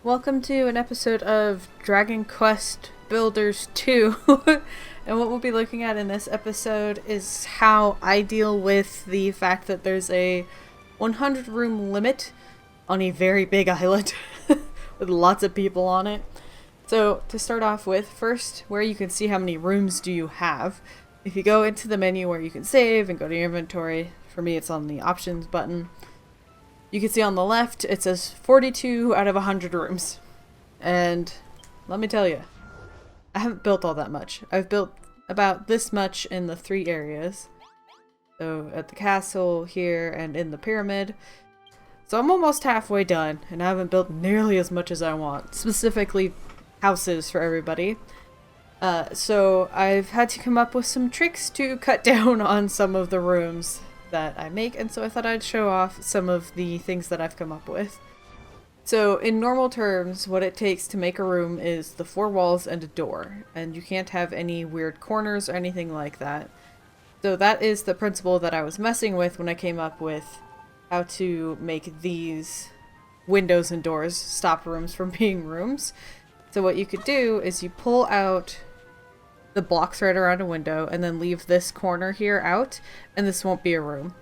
Welcome to an episode of Dragon Quest Builders 2. And what we'll be looking at in this episode is how I deal with the fact that there's a 100 room limit on a very big island with lots of people on it. So to start off with, first, where you can see how many rooms do you have. If you go into the menu where you can save and go to your inventory, for me it's on the options button. You can see on the left, it says 42 out of 100 rooms. And let me tell you, I haven't built all that much. I've built about this much in the 3 areas. So at the castle here and in the pyramid. So I'm almost halfway done, and I haven't built nearly as much as I want. Specifically, houses for everybody. So I've had to come up with some tricks to cut down on some of the rooms that I make, and so I thought I'd show off some of the things that I've come up with. So in normal terms, what it takes to make a room is the 4 walls and a door, and you can't have any weird corners or anything like that. So that is the principle that I was messing with when I came up with how to make these windows and doors stop rooms from being rooms. So what you could do is you pull out the blocks right around a window and then leave this corner here out, and this won't be a room.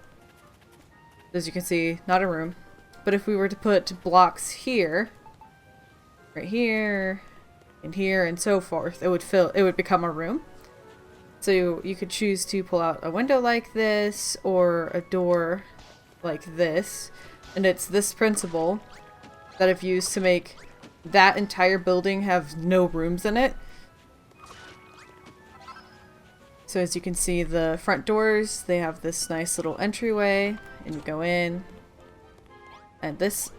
As you can see, not a room. But if we were to put blocks here, right here, and so forth, it would become a room. So you could choose to pull out a window like this or a door like this, and it's this principle that I've used to make that entire building have no rooms in it. So as you can see, the front doors, they have this nice little entryway, and you go in. And this,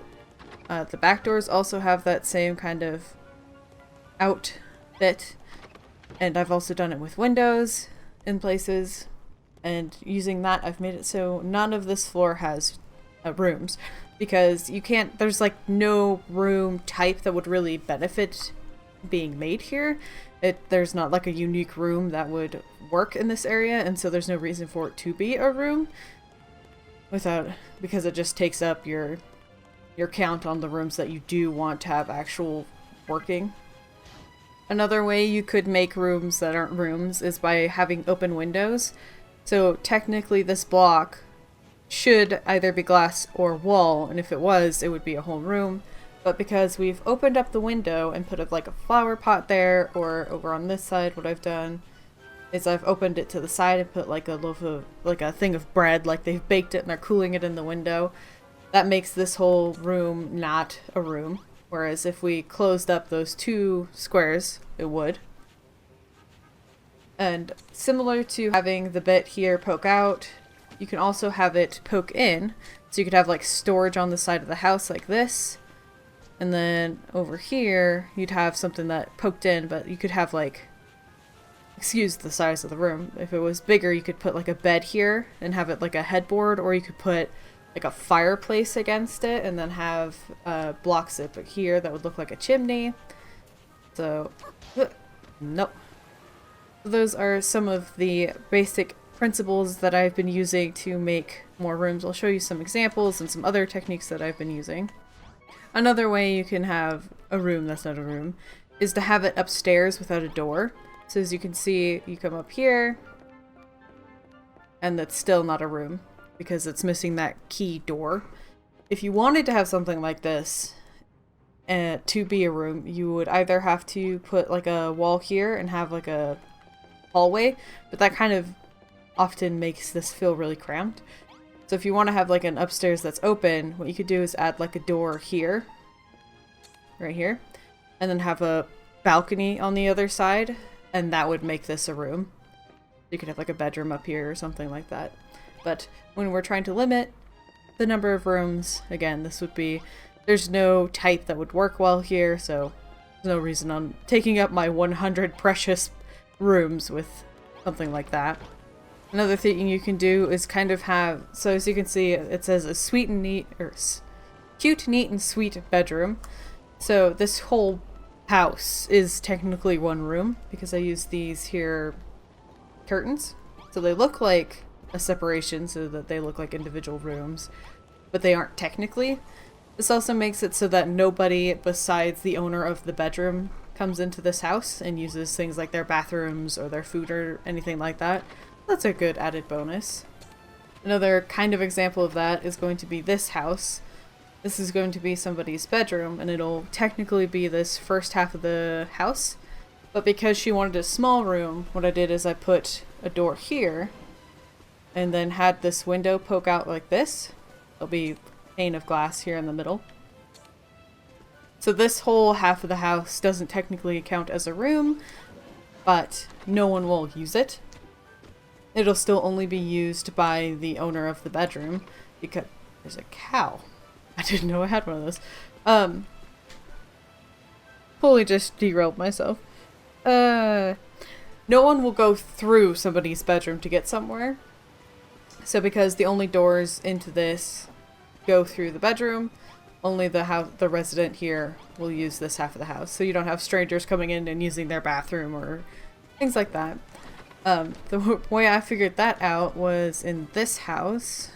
the back doors also have that same kind of out bit. And I've also done it with windows in places. And using that, I've made it so none of this floor has rooms. Because you can't, there's like no room type that would really benefit being made here. There's not like a unique room that would work in this area, and so there's no reason for it to be a room because it just takes up your count on the rooms that you do want to have actual working. Another way you could make rooms that aren't rooms is by having open windows. So technically this block should either be glass or wall, and if it was, it would be a whole room. But because we've opened up the window and put like a flower pot there, or over on this side, what I've done is I've opened it to the side and put like a loaf of, like a thing of bread, like they've baked it and they're cooling it in the window. That makes this whole room not a room. Whereas if we closed up those 2 squares, it would. And similar to having the bit here poke out, you can also have it poke in. So you could have like storage on the side of the house like this. And then over here, you'd have something that poked in, but you could have like, excuse the size of the room. If it was bigger, you could put like a bed here and have it like a headboard, or you could put like a fireplace against it and then have blocks up here that would look like a chimney. So, nope. Those are some of the basic principles that I've been using to make more rooms. I'll show you some examples and some other techniques that I've been using. Another way you can have a room that's not a room is to have it upstairs without a door. So as you can see, you come up here, and that's still not a room because it's missing that key door. If you wanted to have something like this to be a room, you would either have to put like a wall here and have like a hallway, but that kind of often makes this feel really cramped. So if you want to have like an upstairs that's open, what you could do is add like a door here, right here, and then have a balcony on the other side, and that would make this a room. You could have like a bedroom up here or something like that. But when we're trying to limit the number of rooms, again, this would be, there's no type that would work well here, so there's no reason I'm taking up my 100 precious rooms with something like that. Another thing you can do is kind of have, so as you can see, it says a sweet and neat, or cute, neat, and sweet bedroom. So this whole house is technically one room because I use these here curtains. So they look like a separation so that they look like individual rooms, but they aren't technically. This also makes it so that nobody besides the owner of the bedroom comes into this house and uses things like their bathrooms or their food or anything like that. That's a good added bonus. Another kind of example of that is going to be this house. This is going to be somebody's bedroom, and it'll technically be this first half of the house. But because she wanted a small room, what I did is I put a door here, and then had this window poke out like this. There'll be a pane of glass here in the middle. So this whole half of the house doesn't technically count as a room, but no one will use it. It'll still only be used by the owner of the bedroom, because there's a cow. I didn't know I had one of those. Fully just derailed myself. No one will go through somebody's bedroom to get somewhere. So because the only doors into this go through the bedroom, only the resident here will use this half of the house. So you don't have strangers coming in and using their bathroom or things like that. The way I figured that out was in this house.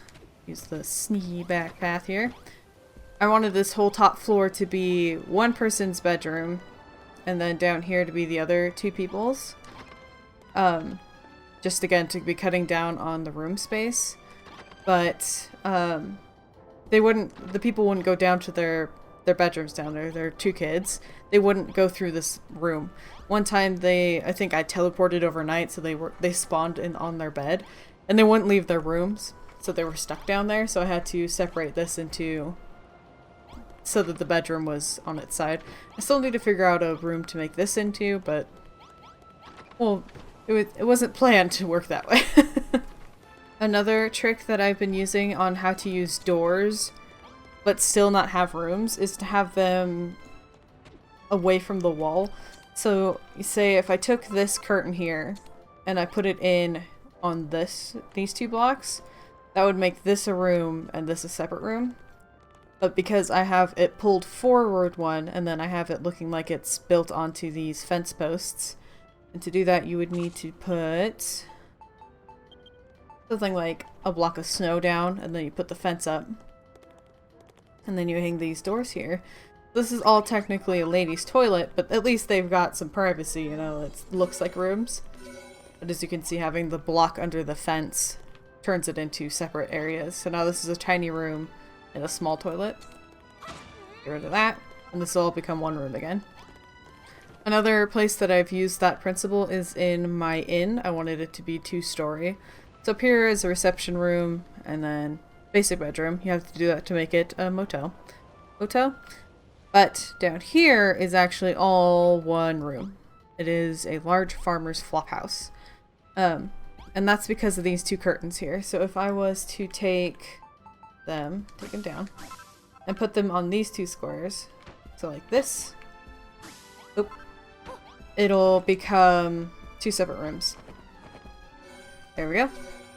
Use the sneaky back path here. I wanted this whole top floor to be one person's bedroom, and then down here to be the other two people's. Just again to be cutting down on the room space. But the people wouldn't go down to their bedrooms down there. They're two kids. They wouldn't go through this room. One time I think I teleported overnight, so they spawned on their bed, and they wouldn't leave their rooms, so they were stuck down there. So I had to separate this into so that the bedroom was on its side. I still need to figure out a room to make this into, but well, it wasn't planned to work that way. Another trick that I've been using on how to use doors but still not have rooms is to have them away from the wall. So you say if I took this curtain here and I put it in on these two blocks, that would make this a room and this a separate room. But because I have it pulled forward one, and then I have it looking like it's built onto these fence posts, and to do that you would need to put something like a block of snow down, and then you put the fence up. And then you hang these doors here. This is all technically a lady's toilet, but at least they've got some privacy, you know, it looks like rooms. But as you can see, having the block under the fence turns it into separate areas. So now this is a tiny room and a small toilet. Get rid of that, and this will all become one room again. Another place that I've used that principle is in my inn. I wanted it to be 2-story. So up here is a reception room, and then basic bedroom. You have to do that to make it a motel. But down here is actually all one room. It is a large farmer's flop house. And that's because of these two curtains here. So if I was to take them down, and put them on these two squares, so like this, it'll become two separate rooms. There we go.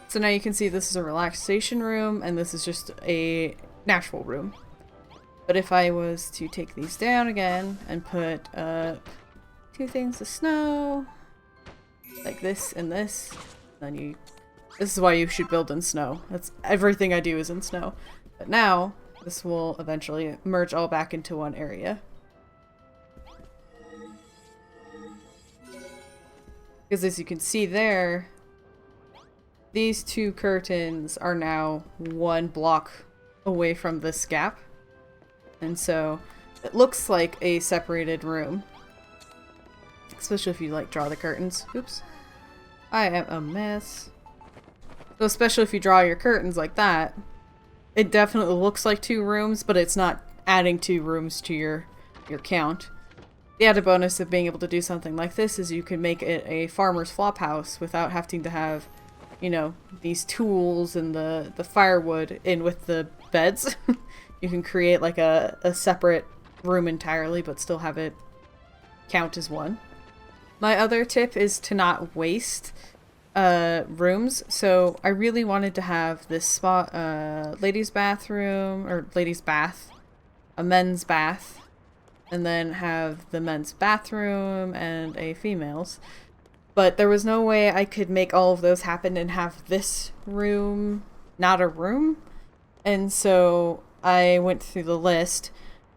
So now you can see this is a relaxation room, and this is just a natural room. But if I was to take these down again and put two things of snow, like this and this, then this is why you should build in snow. That's everything I do is in snow. But now this will eventually merge all back into one area. Because as you can see there, these two curtains are now one block away from this gap. And so it looks like a separated room. Especially if you like draw the curtains. Oops. I am a mess. So especially if you draw your curtains like that, it definitely looks like two rooms, but it's not adding two rooms to your count. The added bonus of being able to do something like this is you can make it a farmer's flop house without having to have, you know, these tools and the firewood in with the beds. You can create like a separate room entirely, but still have it count as one. My other tip is to not waste rooms. So I really wanted to have this spot, ladies' bathroom, or ladies' bath, a men's bath, and then have the men's bathroom and a female's. But there was no way I could make all of those happen and have this room not a room. And so I went through the list,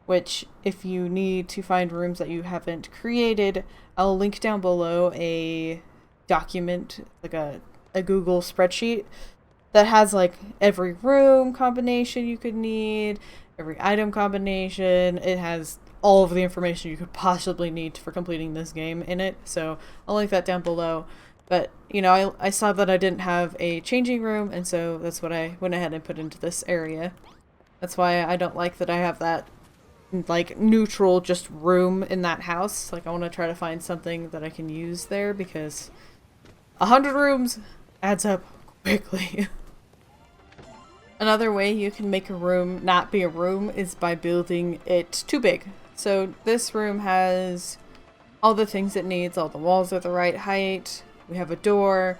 which if you need to find rooms that you haven't created, I'll link down below a document, like a Google spreadsheet that has like every room combination you could need, every item combination. It has all of the information you could possibly need for completing this game in it, so I'll link that down below. But, you know, I saw that I didn't have a changing room, and so that's what I went ahead and put into this area. That's why I don't like that I have that, like, neutral just room in that house. Like, I want to try to find something that I can use there, because 100 rooms adds up quickly. Another way you can make a room not be a room is by building it too big. So this room has all the things it needs, all the walls are the right height, we have a door,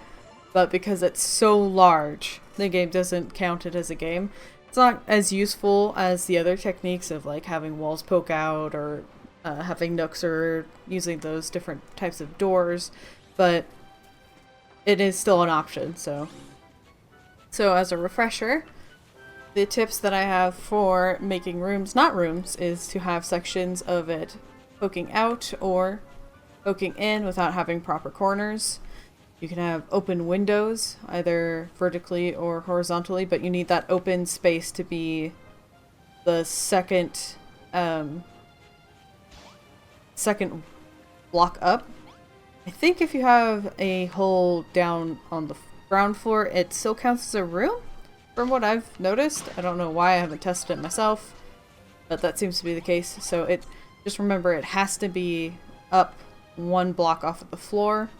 but because it's so large, the game doesn't count it as a game. It's not as useful as the other techniques of like having walls poke out or having nooks or using those different types of doors, but it is still an option. So as a refresher, the tips that I have for making rooms not rooms is to have sections of it poking out or poking in without having proper corners. You can have open windows, either vertically or horizontally, but you need that open space to be the second block up. I think if you have a hole down on the ground floor, it still counts as a room, from what I've noticed. I don't know why, I haven't tested it myself, but that seems to be the case. So just remember, it has to be up one block off of the floor.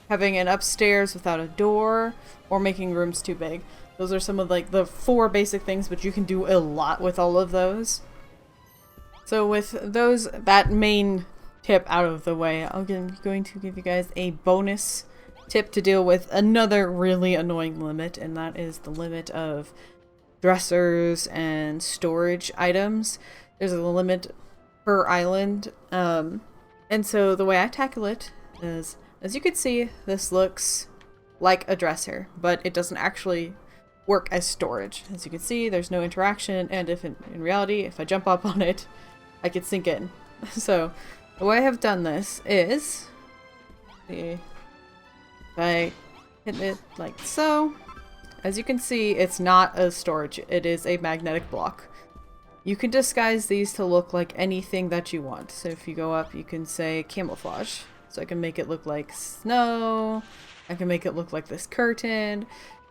Having an upstairs without a door, or making rooms too big. Those are some of like the 4 basic things, but you can do a lot with all of those. So with that main tip out of the way, I'm going to give you guys a bonus tip to deal with another really annoying limit, and that is the limit of dressers and storage items. There's a limit per island, and so the way I tackle it is, as you can see, this looks like a dresser, but it doesn't actually work as storage. As you can see, there's no interaction, and if in reality, if I jump up on it, I could sink in. So the way I have done this is, if I hit it like so, as you can see, it's not a storage, it is a magnetic block. You can disguise these to look like anything that you want. So if you go up, you can say camouflage. So I can make it look like snow, I can make it look like this curtain.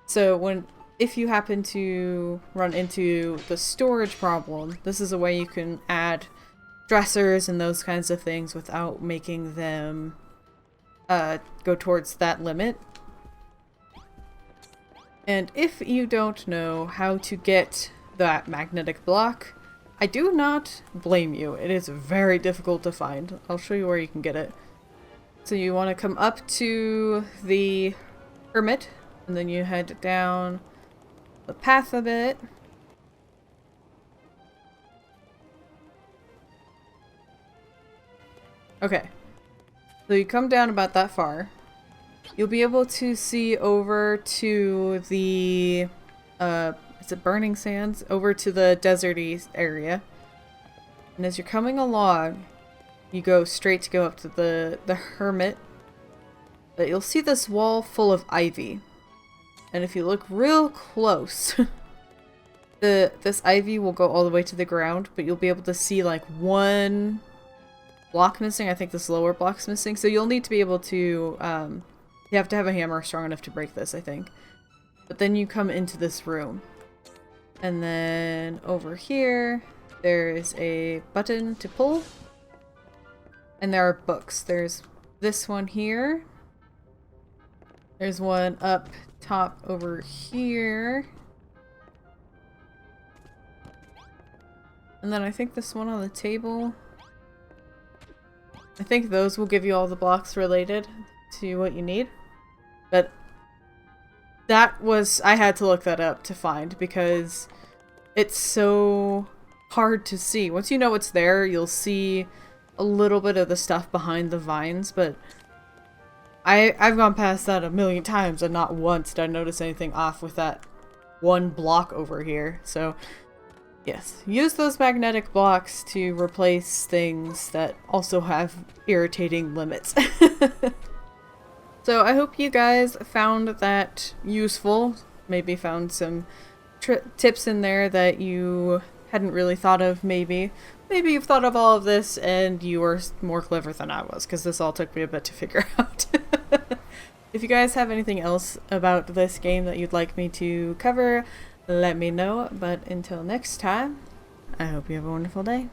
So if you happen to run into the storage problem, this is a way you can add dressers and those kinds of things without making them go towards that limit. And if you don't know how to get that magnetic block, I do not blame you. It is very difficult to find. I'll show you where you can get it. So you want to come up to the hermit, and then you head down the path a bit. Okay, so you come down about that far. You'll be able to see over to the, is it Burning Sands? Over to the deserty area. And as you're coming along, you go straight to go up to the hermit. But you'll see this wall full of ivy. And if you look real close, this ivy will go all the way to the ground, but you'll be able to see like one block missing. I think this lower block's missing. So you'll need to be able to, you have to have a hammer strong enough to break this, I think. But then you come into this room. And then over here, there is a button to pull. And there are books. There's this one here. There's one up top over here. And then I think this one on the table. I think those will give you all the blocks related to what you need. But I had to look that up to find because it's so hard to see. Once you know it's there, you'll see a little bit of the stuff behind the vines, but I've gone past that a million times and not once did I notice anything off with that one block over here. So yes, use those magnetic blocks to replace things that also have irritating limits. So I hope you guys found that useful, maybe found some tips in there that you hadn't really thought of, maybe. Maybe you've thought of all of this and you were more clever than I was, because this all took me a bit to figure out. If you guys have anything else about this game that you'd like me to cover, let me know. But until next time, I hope you have a wonderful day.